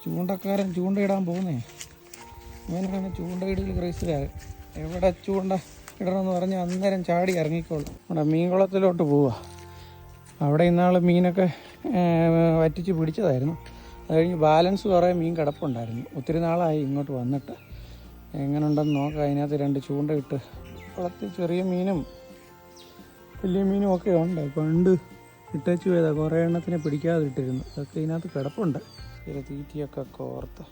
ചൂണ്ടക്കാരൻ ചൂണ്ടയിടാൻ പോകുന്നേ. ഇങ്ങനെയാണ് ചൂണ്ടയിടൽ ക്രൈസുകാരൻ. എവിടെ ചൂണ്ട ഇടണമെന്ന് പറഞ്ഞാൽ അന്നേരം ചാടി ഇറങ്ങിക്കോളും. നമ്മുടെ മീൻകുളത്തിലോട്ട് പോവുക. അവിടെ ഇന്നാൾ മീനൊക്കെ വറ്റിച്ച് പിടിച്ചതായിരുന്നു. അത് കഴിഞ്ഞ് ബാലൻസ് കുറേ മീൻ കിടപ്പുണ്ടായിരുന്നു. ഒത്തിരി നാളായി ഇങ്ങോട്ട് വന്നിട്ട്. എങ്ങനെ ഉണ്ടെന്ന് നോക്കാം. അതിനകത്ത് 2 ചൂണ്ട ഇട്ട് കുളത്തിൽ ചെറിയ മീനും വലിയ മീനും ഒക്കെ ഉണ്ട്. പണ്ട് ഇട്ടേച്ച് പോയതാണ്. കുറേ എണ്ണത്തിനെ പിടിക്കാതെ ഇട്ടിരുന്നു. അതൊക്കെ ഇതിനകത്ത് കിടപ്പുണ്ട്. ചില തീറ്റിയൊക്കെ കോർത്ത്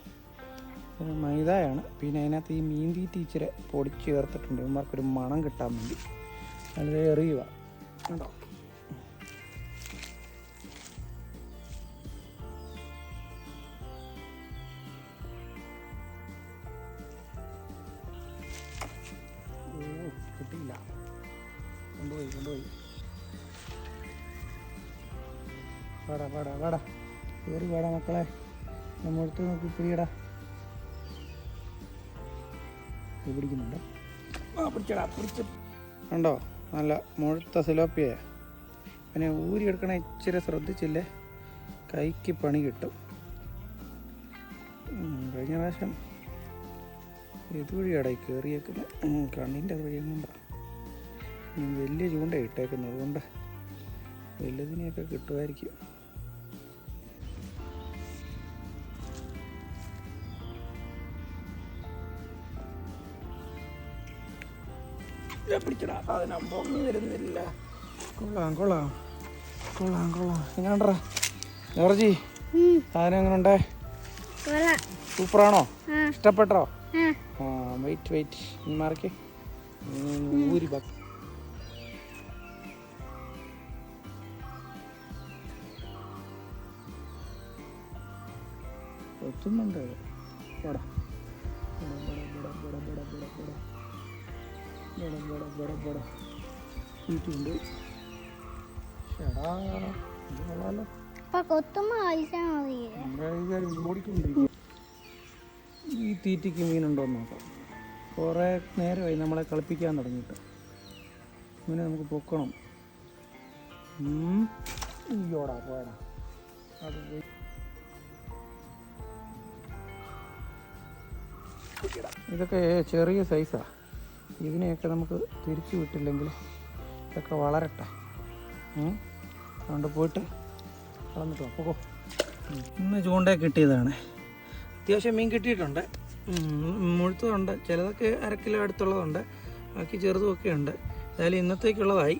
മൈദയാണ്. പിന്നെ അതിനകത്ത് ഈ മീൻ തീറ്റി ഇച്ചിരി പൊടിച്ച് ചേർത്തിട്ടുണ്ട്. ഇവന്മാർക്കൊരു മണം കിട്ടാൻ വേണ്ടി. അത് എറിയുക കേട്ടോ. കിട്ടിയില്ല. കൊണ്ടുപോയി വാടാ കയറി വാടാ മക്കളെ. നമ്മളടുത്ത് നോക്കി പിടിയടാ. പിടിക്കുന്നുണ്ട്. പിടിച്ചു കണ്ടോ? നല്ല മുഴുത്ത സിലോപ്പിയ. പിന്നെ ഊരിയെടുക്കണ ഇച്ചിരി ശ്രദ്ധിച്ചില്ലേ, കൈക്ക് പണി കിട്ടും. കഴിഞ്ഞ പ്രാവശ്യം ഇതുവഴിയാടാ കയറിയേക്കുന്നത്. കണ്ണിൻ്റെ അത് വഴി കൊണ്ടാണ്. വലിയ ചൂണ്ട ഇട്ടേക്കുന്നത്. അതുകൊണ്ട് വലുതിനെയൊക്കെ കിട്ടുമായിരിക്കും. പിടിച്ചടാ. അതിനാ പൊങ്ങി വരുന്നില്ല. കൊള്ളാം. എങ്ങനെയുണ്ടാ ജോർജി? സാധനം എങ്ങനെയുണ്ടേ? സൂപ്പറാണോ? ഇഷ്ടപ്പെട്ടോ? വെയിറ്റ് മാർക്ക് ഊരി ബാക്കി. എത്തുന്നുണ്ട്. ണ്ട് ഈ തീറ്റിക്ക് മീനുണ്ടോന്ന് നോക്കാം. കുറേ നേരമായി നമ്മളെ കളിപ്പിക്കാൻ തുടങ്ങിയിട്ട്. ഇങ്ങനെ നമുക്ക് പൊക്കണം. പോടാ അത് ഇതൊക്കെ ചെറിയ സൈസാണ്. ഇതിനെയൊക്കെ നമുക്ക് തിരിച്ചു വിട്ടില്ലെങ്കിൽ ഇതൊക്കെ വളരട്ടെ. അതുകൊണ്ട് പോയിട്ട് കളന്നിട്ട് പോകോ. ഇന്ന് ചൂണ്ട കിട്ടിയതാണ്. അത്യാവശ്യം മീൻ കിട്ടിയിട്ടുണ്ട്. മുഴുത്തതുണ്ട്, ചിലതൊക്കെ 1/2 കിലോ അടുത്തുള്ളതുണ്ട്, ബാക്കി ചെറുതുമൊക്കെ ഉണ്ട്. ഏതായാലും ഇന്നത്തേക്കുള്ളതായി.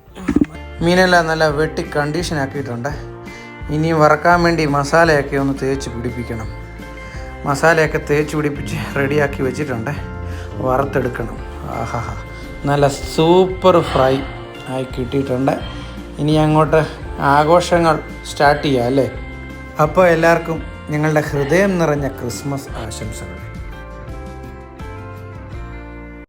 മീനെല്ലാം നല്ല വെട്ടി കണ്ടീഷൻ ആക്കിയിട്ടുണ്ട്. ഇനി വറക്കാൻ വേണ്ടി മസാലയൊക്കെ ഒന്ന് തേച്ച് പിടിപ്പിക്കണം. മസാലയൊക്കെ തേച്ച് പിടിപ്പിച്ച് റെഡിയാക്കി വെച്ചിട്ടുണ്ട്. വറുത്തെടുക്കണം. ആഹാ, നല്ല സൂപ്പർ ഫ്രൈ ആയി കിട്ടിയിട്ടുണ്ട്. ഇനി അങ്ങോട്ട് ആഘോഷങ്ങൾ സ്റ്റാർട്ട് ചെയ്യാം അല്ലേ? അപ്പോൾ എല്ലാവർക്കും ഞങ്ങളുടെ ഹൃദയം നിറഞ്ഞ ക്രിസ്മസ് ആശംസകൾ.